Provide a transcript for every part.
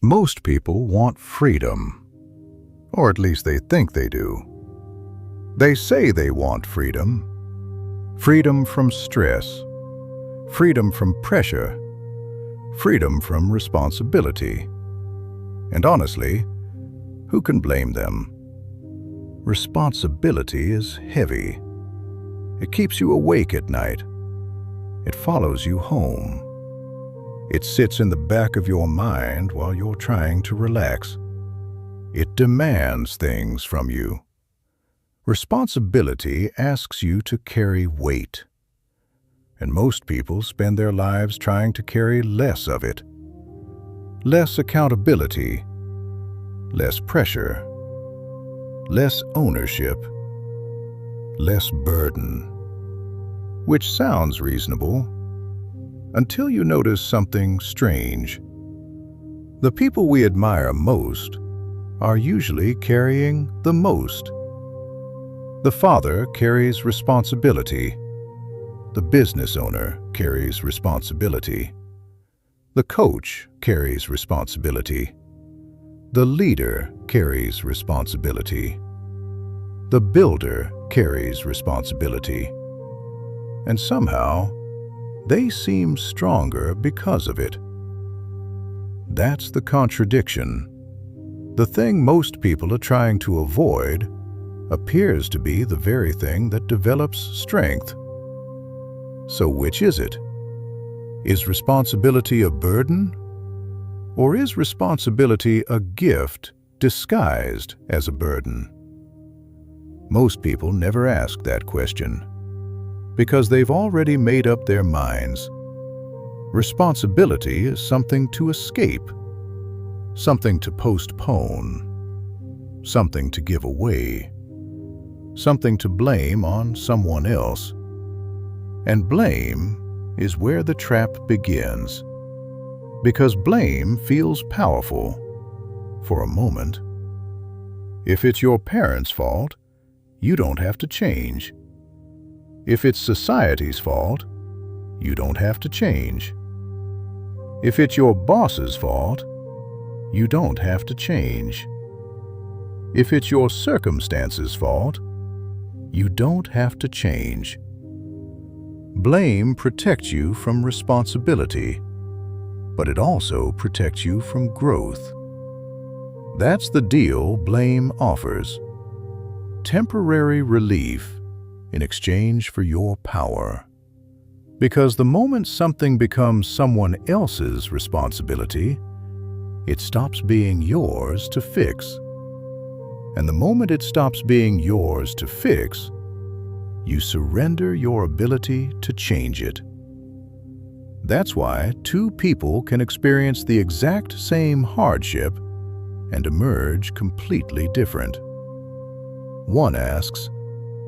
Most people want freedom, or at least they think they do. They say they want freedom. Freedom from stress, freedom from pressure, freedom from responsibility. And honestly, who can blame them? Responsibility is heavy. It keeps you awake at night. It follows you home. It sits in the back of your mind while you're trying to relax. It demands things from you. Responsibility asks you to carry weight. And most people spend their lives trying to carry less of it. Less accountability, less pressure, less ownership, less burden. Which sounds reasonable, until you notice something strange. The people we admire most are usually carrying the most. The father carries responsibility. The business owner carries responsibility. The coach carries responsibility. The leader carries responsibility. The builder carries responsibility. And somehow, they seem stronger because of it. That's the contradiction. The thing most people are trying to avoid appears to be the very thing that develops strength. So which is it? Is responsibility a burden? Or is responsibility a gift disguised as a burden? Most people never ask that question, because they've already made up their minds. Responsibility is something to escape, something to postpone, something to give away, something to blame on someone else. And blame is where the trap begins, because blame feels powerful for a moment. If it's your parents' fault, you don't have to change. If it's society's fault, you don't have to change. If it's your boss's fault, you don't have to change. If it's your circumstances' fault, you don't have to change. Blame protects you from responsibility, but it also protects you from growth. That's the deal blame offers. Temporary relief in exchange for your power. Because the moment something becomes someone else's responsibility, it stops being yours to fix. And the moment it stops being yours to fix, you surrender your ability to change it. That's why two people can experience the exact same hardship and emerge completely different. One asks,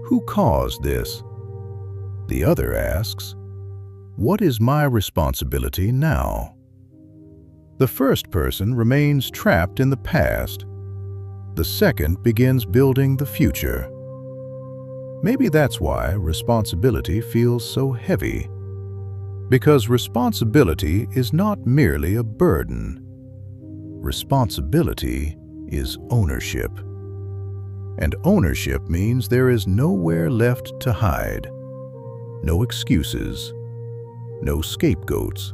"Who caused this?" The other asks, "What is my responsibility now?" The first person remains trapped in the past. The second begins building the future. Maybe that's why responsibility feels so heavy. Because responsibility is not merely a burden. Responsibility is ownership. And ownership means there is nowhere left to hide. No excuses. No scapegoats.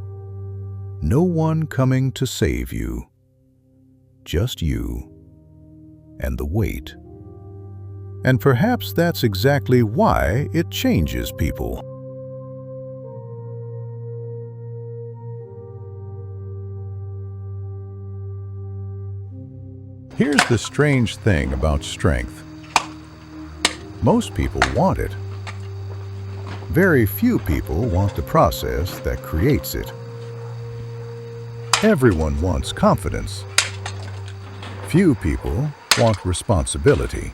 No one coming to save you. Just you and the weight. And perhaps that's exactly why it changes people. Here's the strange thing about strength. Most people want it. Very few people want the process that creates it. Everyone wants confidence. Few people want responsibility.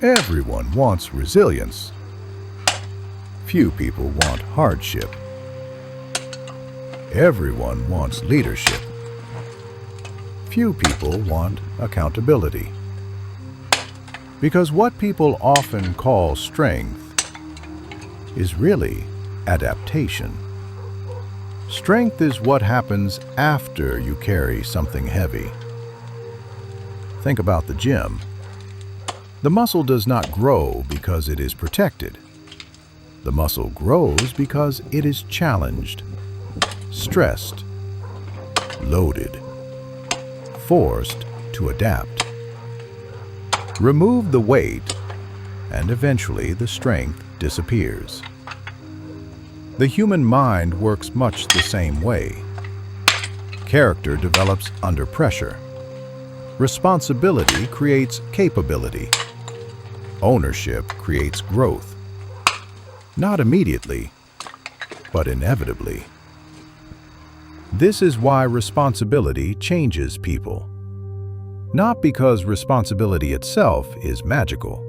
Everyone wants resilience. Few people want hardship. Everyone wants leadership. Few people want accountability. Because what people often call strength is really adaptation. Strength is what happens after you carry something heavy. Think about the gym. The muscle does not grow because it is protected. The muscle grows because it is challenged, stressed, loaded, forced to adapt. Remove the weight, and eventually the strength disappears. The human mind works much the same way. Character develops under pressure. Responsibility creates capability. Ownership creates growth. Not immediately, but inevitably. This is why responsibility changes people. Not because responsibility itself is magical,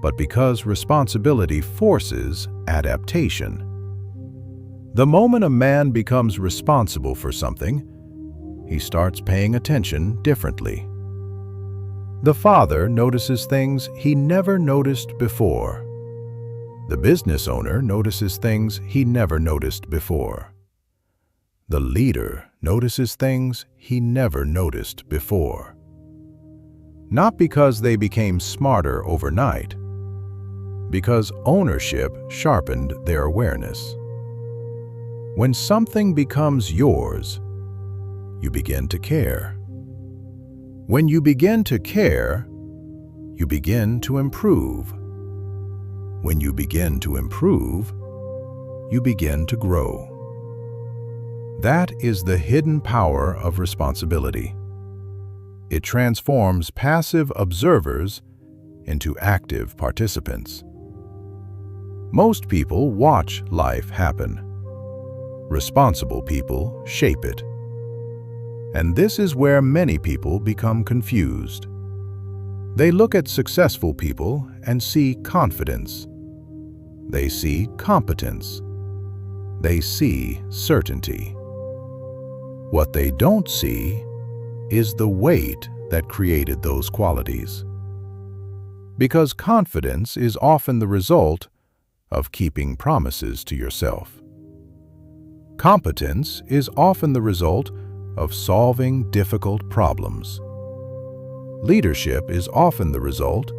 but because responsibility forces adaptation. The moment a man becomes responsible for something, he starts paying attention differently. The father notices things he never noticed before. The business owner notices things he never noticed before. The leader notices things he never noticed before. Not because they became smarter overnight, because ownership sharpened their awareness. When something becomes yours, you begin to care. When you begin to care, you begin to improve. When you begin to improve, you begin to grow. That is the hidden power of responsibility. It transforms passive observers into active participants. Most people watch life happen. Responsible people shape it. And this is where many people become confused. They look at successful people and see confidence. They see competence. They see certainty. What they don't see is the weight that created those qualities. Because confidence is often the result of keeping promises to yourself. Competence is often the result of solving difficult problems. Leadership is often the result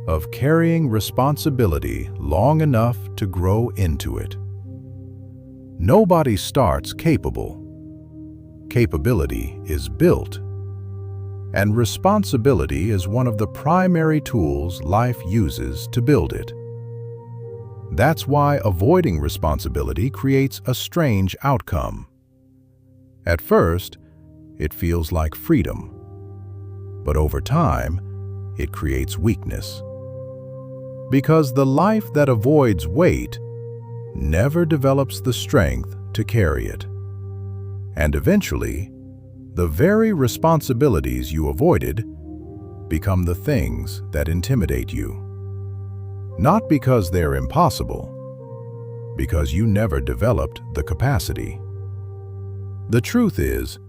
of carrying responsibility long enough to grow into it. Nobody starts capable. Capability is built. And responsibility is one of the primary tools life uses to build it. That's why avoiding responsibility creates a strange outcome. At first, it feels like freedom, but over time, it creates weakness. Because the life that avoids weight never develops the strength to carry it. And eventually, the very responsibilities you avoided become the things that intimidate you. Not because they're impossible, because you never developed the capacity. The truth is,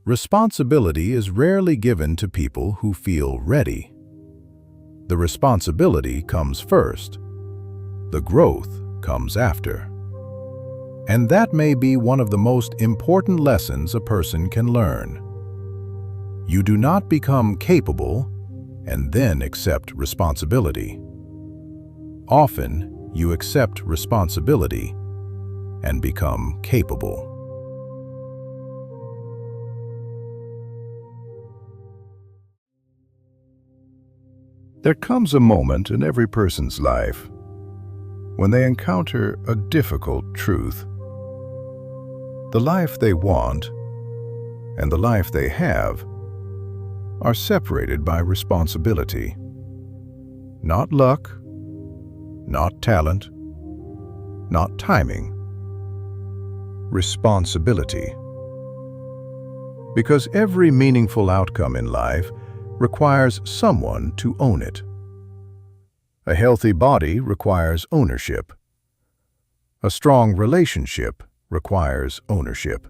responsibility is rarely given to people who feel ready. The responsibility comes first. The growth comes after. And that may be one of the most important lessons a person can learn. You do not become capable and then accept responsibility. Often, you accept responsibility and become capable. There comes a moment in every person's life when they encounter a difficult truth. The life they want and the life they have are separated by responsibility. Not luck, not talent, not timing. Responsibility. Because every meaningful outcome in life requires someone to own it. A healthy body requires ownership. A strong relationship requires ownership.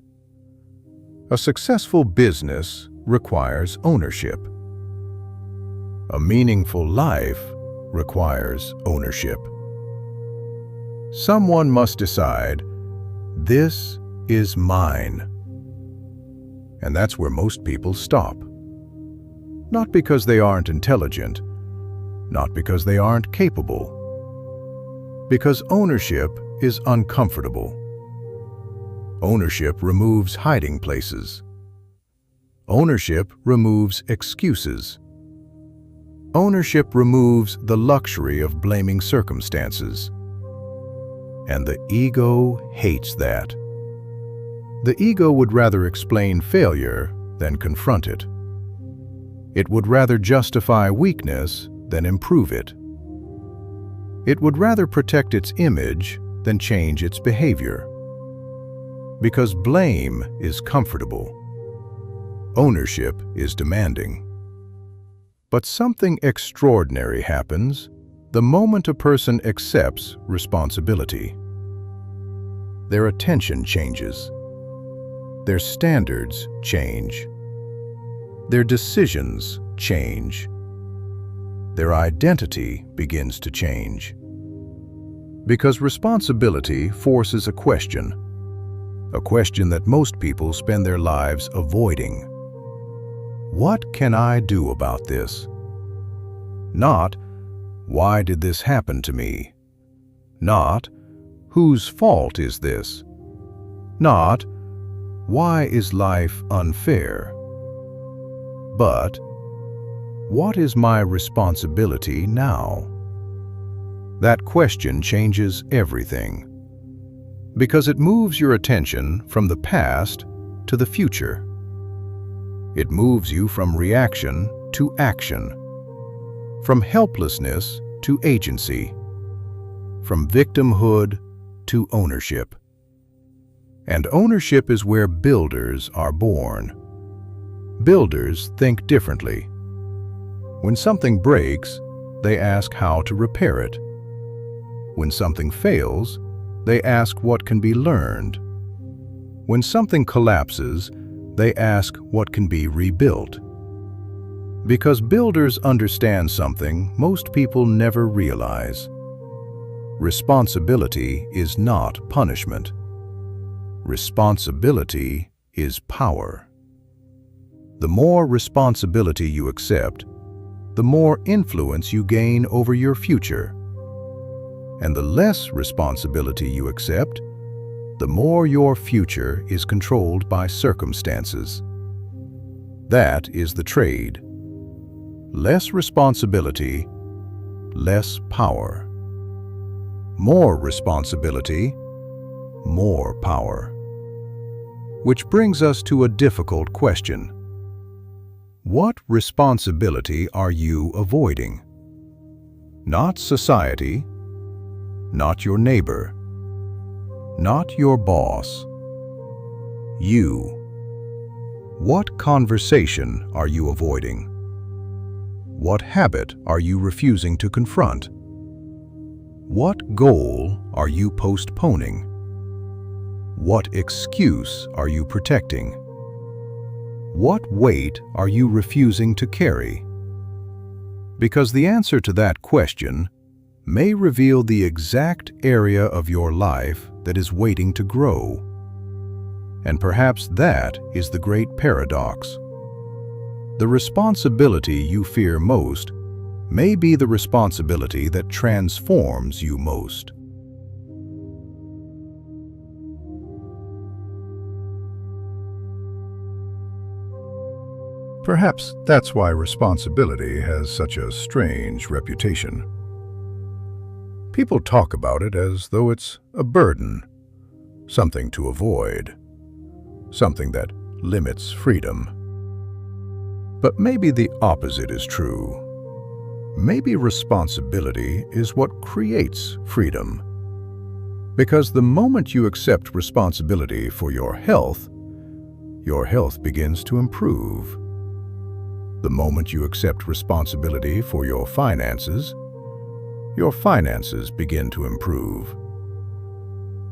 A successful business requires ownership. A meaningful life requires ownership. Someone must decide, this is mine. And that's where most people stop. Not because they aren't intelligent, not because they aren't capable, because ownership is uncomfortable. Ownership removes hiding places. Ownership removes excuses. Ownership removes the luxury of blaming circumstances. And the ego hates that. The ego would rather explain failure than confront it. It would rather justify weakness than improve it. It would rather protect its image than change its behavior. Because blame is comfortable. Ownership is demanding. But something extraordinary happens the moment a person accepts responsibility. Their attention changes. Their standards change. Their decisions change. Their identity begins to change. Because responsibility forces a question that most people spend their lives avoiding. What can I do about this? Not, why did this happen to me? Not, whose fault is this? Not, why is life unfair? But, what is my responsibility now? That question changes everything, because it moves your attention from the past to the future. It moves you from reaction to action, from helplessness to agency, from victimhood to ownership. And ownership is where builders are born. Builders think differently. When something breaks, they ask how to repair it. When something fails, they ask what can be learned. When something collapses, they ask what can be rebuilt. Because builders understand something most people never realize. Responsibility is not punishment. Responsibility is power. The more responsibility you accept, the more influence you gain over your future. And the less responsibility you accept, the more your future is controlled by circumstances. That is the trade. Less responsibility, less power. More responsibility, more power. Which brings us to a difficult question. What responsibility are you avoiding? Not society, not your neighbor, not your boss. You. What conversation are you avoiding? What habit are you refusing to confront? What goal are you postponing? What excuse are you protecting? What weight are you refusing to carry? Because the answer to that question may reveal the exact area of your life that is waiting to grow. And perhaps that is the great paradox. The responsibility you fear most may be the responsibility that transforms you most. Perhaps that's why responsibility has such a strange reputation. People talk about it as though it's a burden, something to avoid, something that limits freedom. But maybe the opposite is true. Maybe responsibility is what creates freedom. Because the moment you accept responsibility for your health begins to improve. The moment you accept responsibility for your finances begin to improve.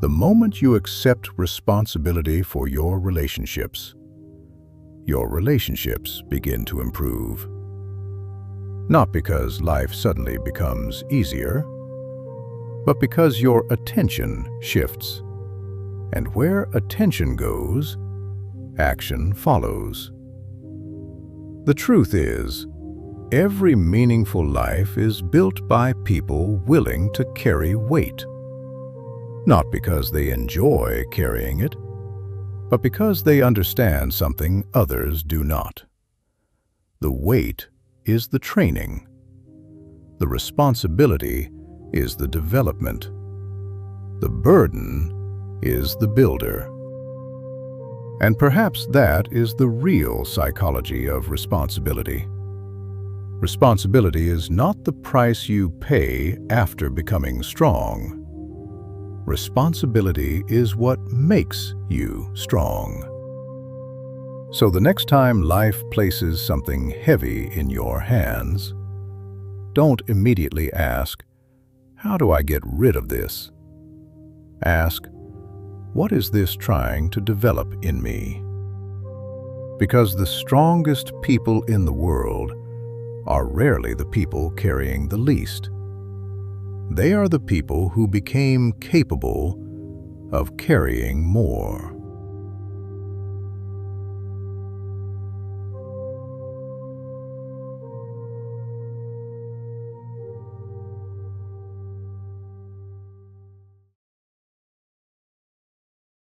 The moment you accept responsibility for your relationships begin to improve. Not because life suddenly becomes easier, but because your attention shifts, And where attention goes, action follows. The truth is, every meaningful life is built by people willing to carry weight. Not because they enjoy carrying it, but because they understand something others do not. The weight is the training. The responsibility is the development. The burden is the builder. And perhaps that is the real psychology of responsibility. Responsibility is not the price you pay after becoming strong. Responsibility is what makes you strong. So the next time life places something heavy in your hands, don't immediately ask, "How do I get rid of this?" Ask, "What is this trying to develop in me?" Because the strongest people in the world are rarely the people carrying the least. They are the people who became capable of carrying more.